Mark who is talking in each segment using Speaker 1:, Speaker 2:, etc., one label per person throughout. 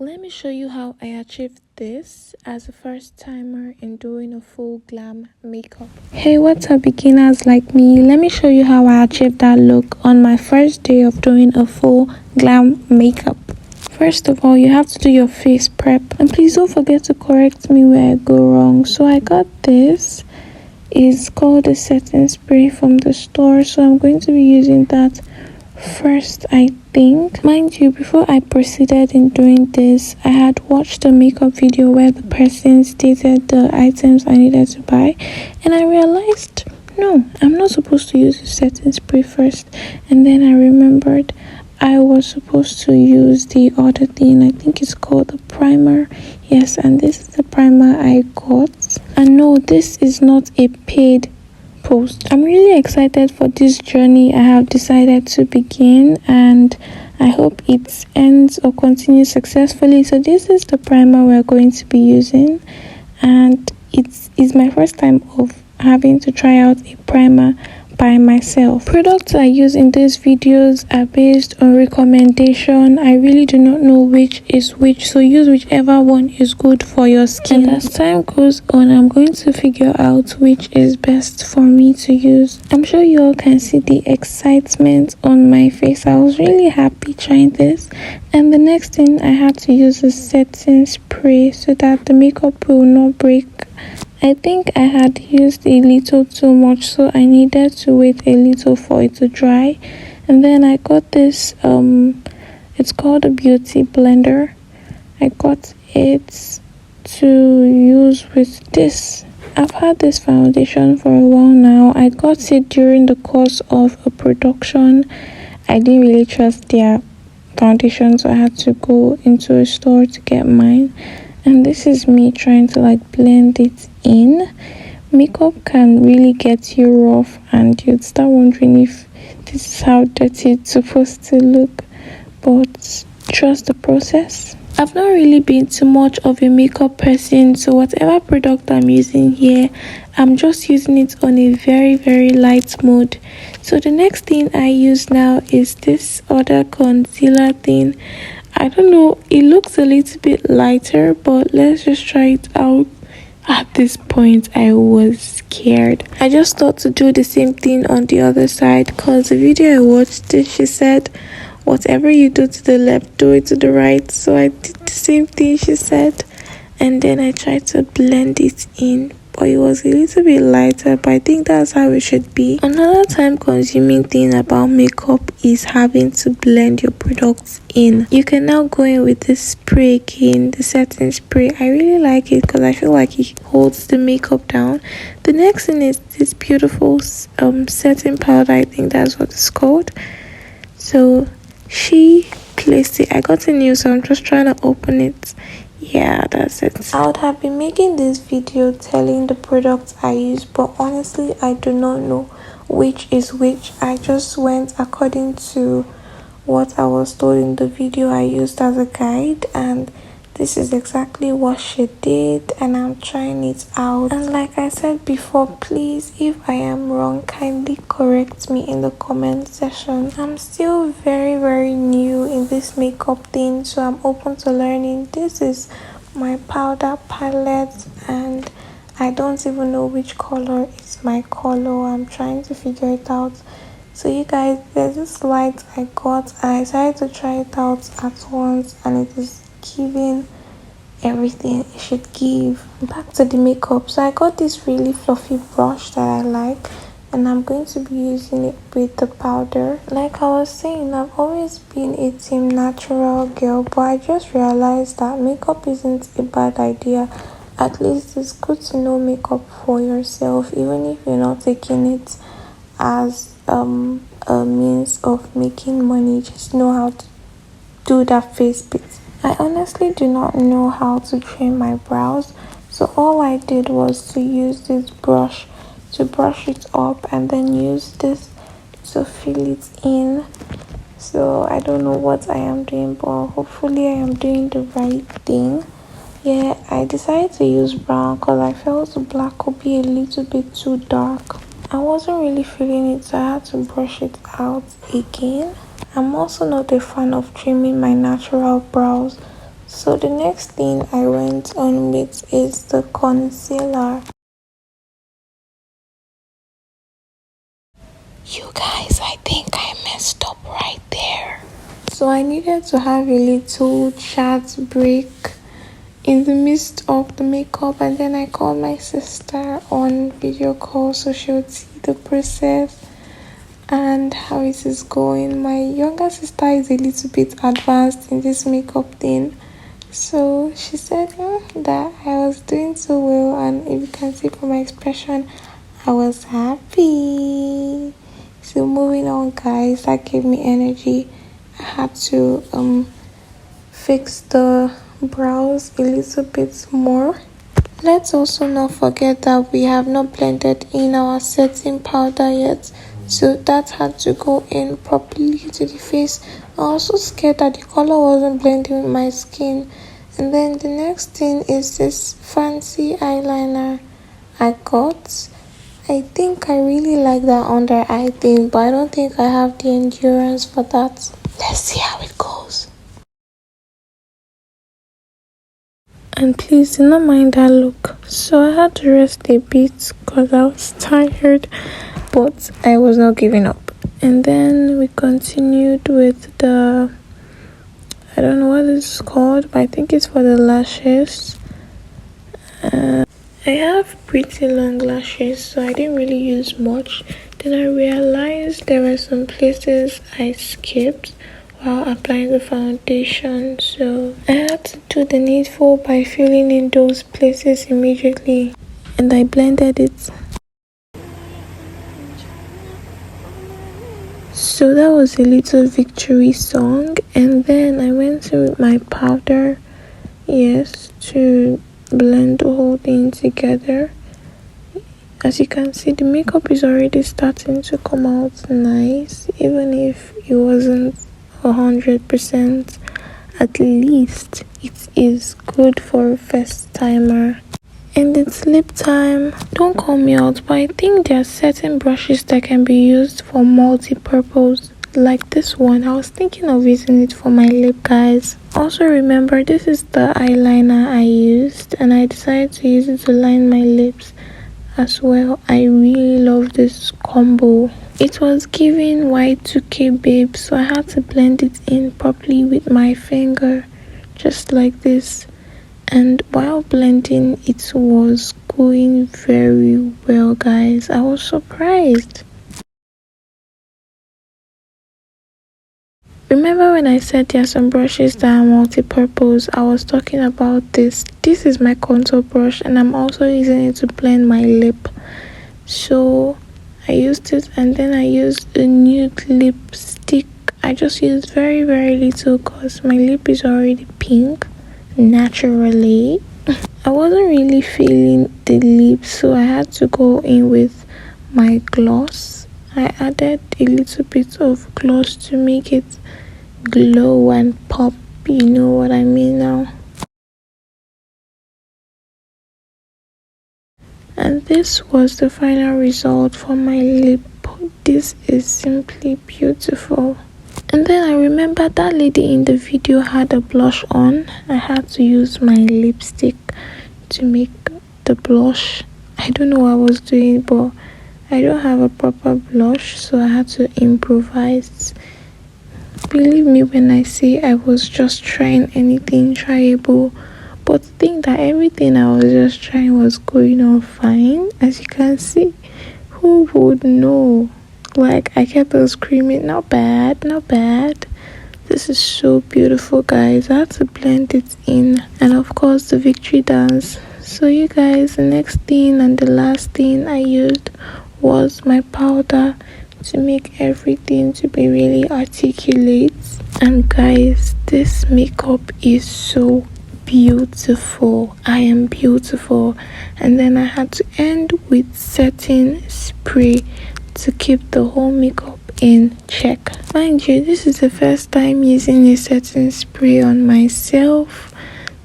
Speaker 1: Let me show you how I achieved this as a first timer in doing a full glam makeup. Hey, what's up beginners like me? Let me show you how I achieved that look on my first day of doing a full glam makeup. First of all, you have to do your face prep, and please don't forget to correct me where I go wrong. So I got this. It's called a setting spray from the store, so I'm going to be using that first, I think. Mind you, before I proceeded in doing this, I had watched a makeup video where the person stated the items I needed to buy, and I realized no, I'm not supposed to use the setting spray first. And then I remembered I was supposed to use the other thing. I think it's called the primer. Yes, and this is the primer I got. And no, this is not a paid post. I'm really excited for this journey I have decided to begin, and I hope it ends or continues successfully. So this is the primer we're going to be using, and it is my first time of having to try out a primer by myself. Products I use in these videos are based on recommendation. I really do not know which is which, so use whichever one is good for your skin. And as time goes on, I'm going to figure out which is best for me to use. I'm sure you all can see the excitement on my face. I was really happy trying this, and the next thing I had to use is setting spray so that the makeup will not break. I think I had used a little too much, so I needed to wait a little for it to dry. And then I got this, it's called a beauty blender. I got it to use with this. I've had this foundation for a while now. I got it during the course of a production. I didn't really trust their foundation, so I had to go into a store to get mine. And this is me trying to blend it in. Makeup can really get you rough, and you'd start wondering if this is how dirty it's supposed to look, but trust the process. I've not really been too much of a makeup person, so whatever product I'm using here, I'm just using it on a very light mode. So the next thing I use now is this other concealer thing. I don't know, it looks a little bit lighter, but let's just try it out. At this point, I was scared. I just thought to do the same thing on the other side, because the video I watched, she said, whatever you do to the left, do it to the right. So I did the same thing she said, and then I tried to blend it in. But it was a little bit lighter, but I think that's how it should be. Another time consuming thing about makeup is having to blend your products in. You can now go in with this spray again, the setting spray. I really like it because I feel like it holds the makeup down. The next thing is this beautiful setting powder. I think that's what it's called. So she placed it. I got it new, so I'm just trying to open it. Yeah, that's it. I would have been making this video telling the products I use, but honestly I do not know which is which. I just went according to what I was told in the video I used as a guide, and this is exactly what she did, and I'm trying it out. And like I said before, please, if I am wrong, kindly correct me in the comment section. I'm still very new in this makeup thing, so I'm open to learning. This is my powder palette, and I don't even know which color is my color. I'm trying to figure it out. So you guys, there's this light I got, and I decided to try it out at once, and it is giving everything it should give. Back to the makeup. So I got this really fluffy brush that I like, and I'm going to be using it with the powder. Like I was saying, I've always been a team natural girl, but I just realized that makeup isn't a bad idea. At least it's good to know makeup for yourself, even if you're not taking it as a means of making money. Just know how to do that face bit. I honestly do not know how to trim my brows, so all I did was to use this brush to brush it up, and then use this to fill it in. So I don't know what I am doing, but hopefully I am doing the right thing. Yeah, I decided to use brown because I felt black would be a little bit too dark. I wasn't really feeling it, so I had to brush it out again. I'm also not a fan of trimming my natural brows, So the next thing I went on with is the concealer. You guys, I think I messed up right there. So I needed to have a little chat break in the midst of the makeup, and then I called my sister on video call so she would see the process and how it is going. My younger sister is a little bit advanced in this makeup thing, so she said that I was doing so well, and if you can see from my expression, I was happy. So moving on, guys, that gave me energy. I had to fix the brows a little bit more. Let's also not forget that we have not blended in our setting powder yet, so that had to go in properly to the face. I was also scared that the color wasn't blending with my skin. And then the next thing is this fancy eyeliner I got. I think I really like that under eye thing, but I don't think I have the endurance for that. Let's see how it goes. And please do not mind that look. So I had to rest a bit because I was tired, but I was not giving up. And then we continued with the, I don't know what it's called, but I think it's for the lashes. I have pretty long lashes, so I didn't really use much. Then I realized there were some places I skipped while applying the foundation, so I had to do the needful by filling in those places immediately, and I blended it. So that was a little victory song, and then I went in with my powder, yes, to blend the whole thing together. As you can see, the makeup is already starting to come out nice, even if it wasn't 100%. At least it is good for a first timer. And it's lip time. Don't call me out, but I think there are certain brushes that can be used for multi-purpose, like this one. I was thinking of using it for my lip, guys. Also remember, this is the eyeliner I used, and I decided to use it to line my lips as well. I really love this combo. It was giving Y2K babe, so I had to blend it in properly with my finger, just like this. And while blending, it was going very well, guys. I was surprised. Remember when I said there are some brushes that are multi-purpose? I was talking about this. This is my contour brush, and I'm also using it to blend my lip. So I used it, and then I used a nude lipstick. I just used very little because my lip is already pink naturally. I wasn't really feeling the lip, so I had to go in with my gloss. I added a little bit of gloss to make it glow and pop, you know what I mean now. And this was the final result for my lip. This is simply beautiful. And then I remember that lady in the video had a blush on. I had to use my lipstick to make the blush. I don't know what I was doing, but I don't have a proper blush, so I had to improvise. Believe me when I say I was just trying anything tryable, but think that everything I was just trying was going on fine. As you can see, who would know? Like, I kept on screaming, not bad, not bad. This is so beautiful, guys. I had to blend it in, and of course the victory dance. So you guys, the next thing and the last thing I used was my powder to make everything to be really articulate. And guys, this makeup is so beautiful. I am beautiful. And then I had to end with setting spray to keep the whole makeup in check. Mind you, this is the first time using a setting spray on myself,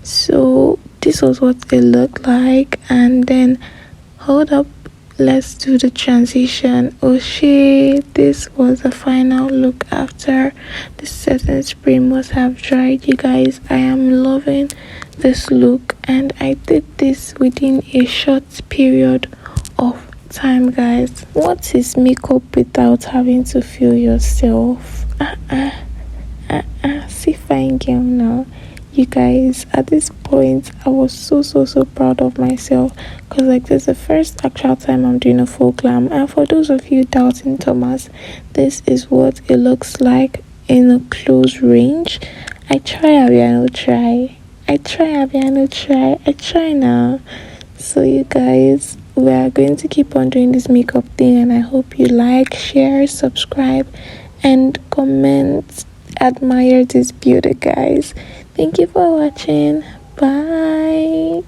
Speaker 1: so this was what it looked like. And then hold up, let's do the transition. Oh shit, this was the final look after the setting spray must have dried. You guys, I am loving this look, and I did this within a short period of time, guys. What is makeup without having to feel yourself? See, fine girl now. You guys, at this point I was so proud of myself, because like this is the first actual time I'm doing a full glam. And for those of you doubting Thomas, this is what it looks like in a close range. I try Aviano try. I try now. So you guys, we are going to keep on doing this makeup thing, and I hope you like, share, subscribe, and comment, admire this beauty, guys. Thank you for watching. Bye.